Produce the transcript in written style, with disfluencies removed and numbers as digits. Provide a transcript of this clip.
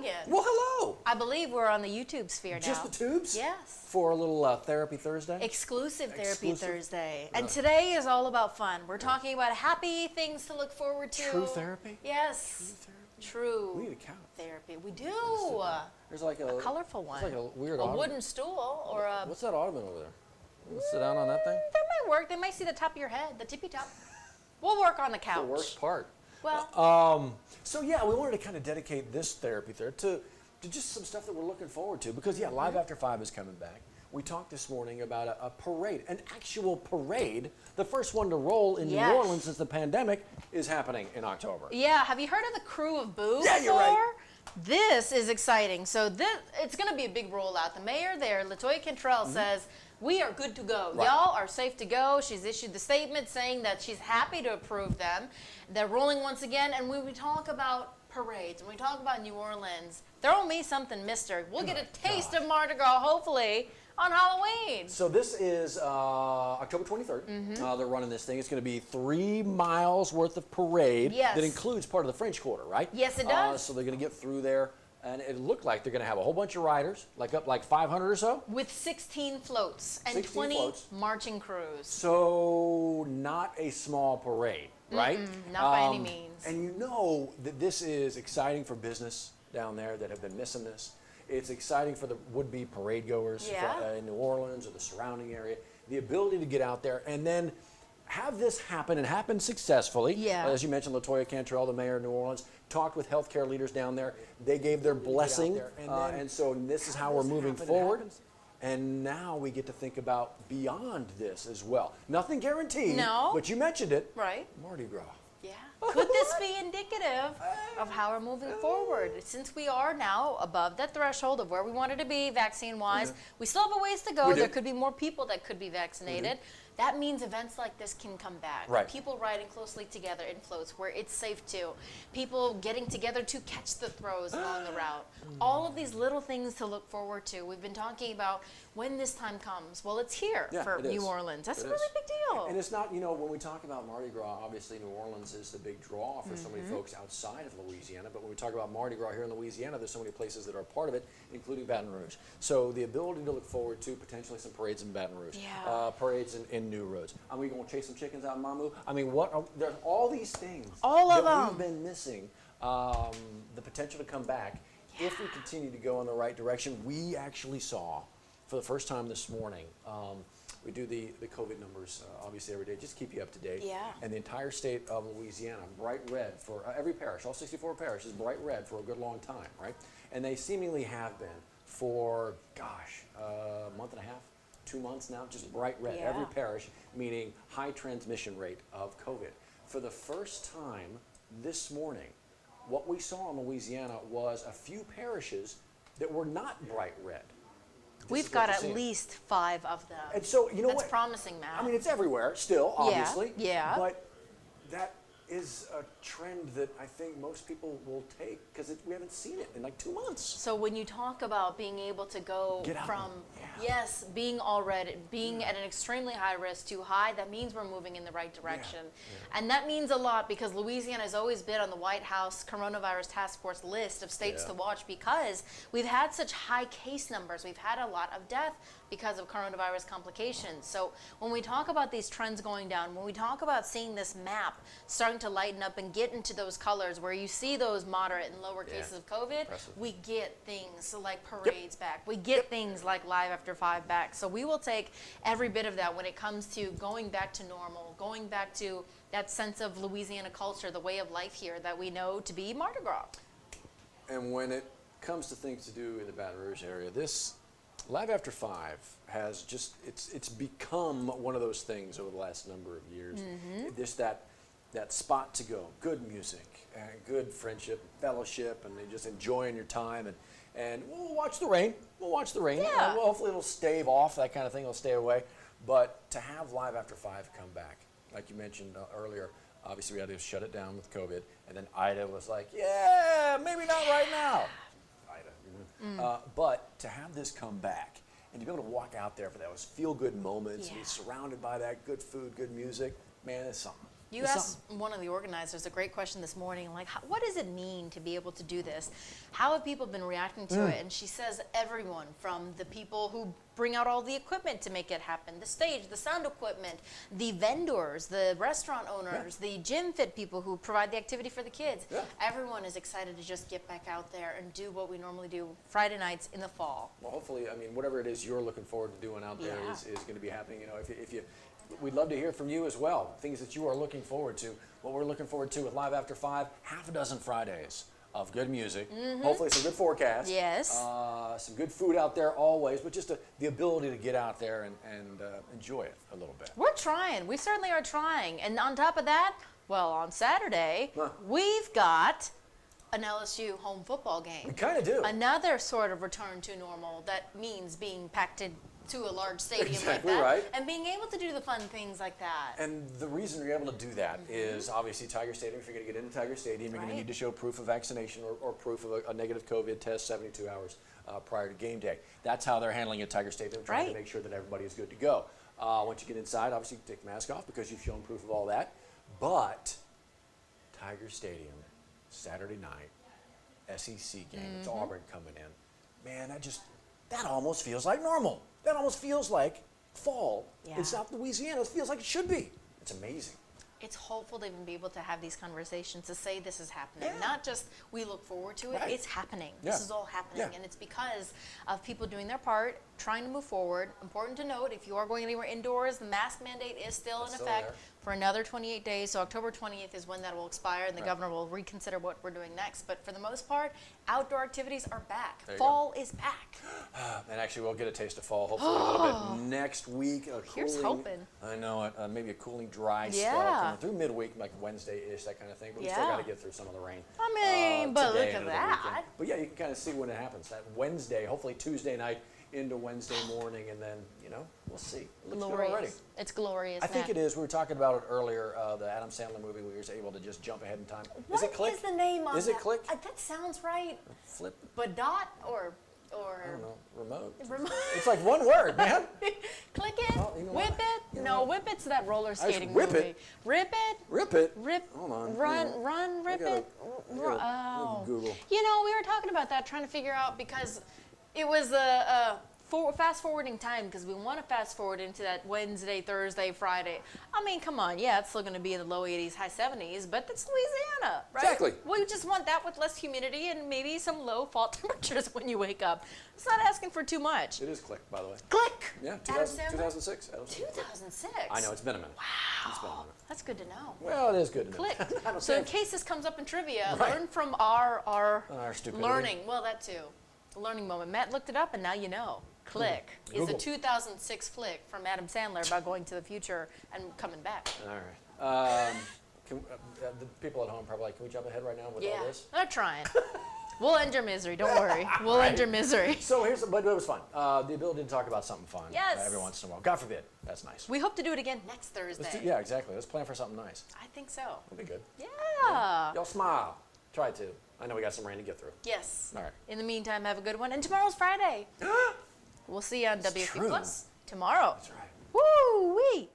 again. Well, hello. I believe we're on the YouTube sphere now. Just the tubes? Yes. For a little Therapy Thursday? Exclusive Therapy Thursday. Really? And today is all about fun. We're talking about happy things to look forward to. True therapy? Yes. True therapy? True. We need a couch. Therapy. We do. There's like a colorful one. There's like a weird A ottoman. wooden stool or a... What's that ottoman over there? You wanna sit down on that thing? That might work. They might see the top of your head, the tippy top. We'll work on the couch. The worst part. Well, so yeah, we wanted to kind of dedicate this therapy to just some stuff that we're looking forward to because Live After 5 is coming back. We talked this morning about a parade, an actual parade. The first one to roll in New Orleans since the pandemic is happening in October. Yeah, have you heard of the Crew of Boo Yeah, you're right. This is exciting. So it's going to be a big rollout. The mayor there, LaToya Cantrell, says, we are good to go. Right. Y'all are safe to go. She's issued the statement saying that she's happy to approve them. They're rolling once again. And when we talk about parades, when we talk about New Orleans, throw me something, mister. We'll get a taste of Mardi Gras, hopefully, on Halloween. So this is October 23rd. They're running this thing. It's going to be 3 miles worth of parade. Yes. That includes part of the French Quarter, right? Yes, it does. So they're going to get through there. And it looked like they're going to have a whole bunch of riders, like 500 or so. With 16 floats and 16 20 floats. marching crews. So not a small parade, right? Not by any means. And you know that this is exciting for business down there that have been missing this. It's exciting for the would-be parade goers in New Orleans or the surrounding area. The ability to get out there and then have this happen and happen successfully. Yeah. As you mentioned, LaToya Cantrell, the mayor of New Orleans, talked with healthcare leaders down there. They gave their blessing, and so this is how we're moving forward. And now we get to think about beyond this as well. Nothing guaranteed, but you mentioned it. Right. Mardi Gras. Yeah. Could this be indicative of how we're moving forward? Since we are now above that threshold of where we wanted to be vaccine-wise, we still have a ways to go. There could be more people that could be vaccinated. That means events like this can come back. Right. People riding closely together in floats where it's safe to. People getting together to catch the throws along the route. All of these little things to look forward to. We've been talking about when this time comes. Well, it's here for New Orleans. That's a really big deal. And it's not, when we talk about Mardi Gras, obviously New Orleans is the big draw for so many folks outside of Louisiana. But when we talk about Mardi Gras here in Louisiana, there's so many places that are part of it, including Baton Rouge. So the ability to look forward to potentially some parades in Baton Rouge, parades in New Roads. Are we going to chase some chickens out in Mamu? I mean, there's all these things that we've been missing. The potential to come back if we continue to go in the right direction. We actually saw, for the first time this morning, we do the COVID numbers obviously every day, just to keep you up to date. Yeah. And the entire state of Louisiana, bright red for every parish, all 64 parishes, bright red for a good long time, right? And they seemingly have been for, gosh, a month and a half, 2 months now, just bright red. Every parish, meaning high transmission rate of COVID. For the first time this morning, what we saw in Louisiana was a few parishes that were not bright red. We've got at least 5 of them. And so, you know what? That's promising, Matt. I mean, it's everywhere still, obviously. Yeah. But that is a trend that I think most people will take because we haven't seen it in like 2 months. So when you talk about being able to go from, being all red, being at an extremely high risk to high, that means we're moving in the right direction. And that means a lot because Louisiana has always been on the White House Coronavirus Task Force list of states to watch because we've had such high case numbers. We've had a lot of death because of coronavirus complications. So when we talk about these trends going down, when we talk about seeing this map starting to lighten up and get into those colors where you see those moderate and lower cases of COVID, we get things like parades back. We get things like Live After 5 back. So we will take every bit of that when it comes to going back to normal, going back to that sense of Louisiana culture, the way of life here that we know to be Mardi Gras. And when it comes to things to do in the Baton Rouge area, this Live After 5 has just, it's become one of those things over the last number of years. Just that spot to go, good music, and good friendship, fellowship, and just enjoying your time. And we'll watch the rain. We'll watch the rain. Yeah. Hopefully it'll stave off, that kind of thing will stay away. But to have Live After 5 come back, like you mentioned earlier, obviously we had to shut it down with COVID. And then Ida was like, yeah, maybe not right now. But to have this come back and to be able to walk out there for those feel-good moments and be surrounded by that good food, good music, man, it's something. You asked one of the organizers a great question this morning, like, what does it mean to be able to do this? How have people been reacting to it? And she says everyone, from the people who bring out all the equipment to make it happen, the stage, the sound equipment, the vendors, the restaurant owners, the gym fit people who provide the activity for the kids. Everyone is excited to just get back out there and do what we normally do Friday nights in the fall. Well, hopefully, I mean, whatever it is you're looking forward to doing out there is going to be happening. You know, if you we'd love to hear from you as well, things that you are looking forward to. What we're looking forward to with Live After 5, half a dozen Fridays of good music, hopefully some good forecasts, some good food out there always, but just the ability to get out there and enjoy it a little bit. We're trying. We certainly are trying. And on top of that, well, on Saturday, we've got an LSU home football game. We kind of do. Another sort of return to normal that means being packed to a large stadium exactly like that, right. and being able to do the fun things like that. And the reason you're able to do that is obviously Tiger Stadium. If you're going to get into Tiger Stadium, you're going to need to show proof of vaccination or proof of a negative COVID test 72 hours prior to game day. That's how they're handling it at Tiger Stadium, trying to make sure that everybody is good to go. Once you get inside, obviously you take the mask off because you've shown proof of all that. But Tiger Stadium, Saturday night, SEC game, it's Auburn coming in. Man, that almost feels like normal. That almost feels like fall in South Louisiana. It feels like it should be. It's amazing. It's hopeful to even be able to have these conversations, to say this is happening. Not just we look forward to it, it's happening. This is all happening. And it's because of people doing their part, trying to move forward. Important to note, if you are going anywhere indoors, the mask mandate is still in effect for another 28 days. So October 20th is when that will expire, and the governor will reconsider what we're doing next. But for the most part, outdoor activities are back. Fall is back. And actually, we'll get a taste of fall hopefully a little bit next week. Here's hoping. I know it. Maybe a cooling, dry spell coming through midweek, like Wednesday-ish, that kind of thing. But we still got to get through some of the rain. I mean, but look at that. But yeah, you can kind of see when it happens. That Wednesday, hopefully Tuesday night into Wednesday morning, and then, we'll see. It looks good already. It's glorious. I think it is. We were talking about it earlier, the Adam Sandler movie where he was able to just jump ahead in time. Is it Click? What is the name on that? Is it Click? That sounds right. Flip. Badot or I don't know. Remote. It's like one word, man. Click it. Well, whip it. No, Whip It's that roller skating rip movie. it. Rip it. Rip it. Rip. Hold on. Run. Rip it. Google. We were talking about that, trying to figure out, because it was fast forwarding time, because we want to fast forward into that Wednesday, Thursday, Friday. I mean, come on, it's still going to be in the low 80s, high 70s, but it's Louisiana, right? Exactly. We just want that with less humidity and maybe some low fall temperatures when you wake up. It's not asking for too much. It is Click, by the way. Click. Yeah, 2006. 2006. I know, it's been a minute. Wow. It's been a minute. That's good to know. Well, it is good to know. Click. So in case this comes up in trivia, learn from our stupidity. learning. Well, that too. A learning moment. Matt looked it up, and now you know. Click is a 2006 flick from Adam Sandler about going to the future and coming back. All right. The people at home probably like, can we jump ahead right now with all this? They're trying. We'll end your misery. Don't worry. We'll end your misery. So but it was fun. The ability to talk about something fun every once in a while. God forbid. That's nice. We hope to do it again next Thursday. Yeah, exactly. Let's plan for something nice. I think so. It'll be good. Yeah. Y'all smile. Try to. I know we got some rain to get through. Yes. All right. In the meantime, have a good one. And tomorrow's Friday. We'll see you on WFB Plus tomorrow. That's right. Woo-wee.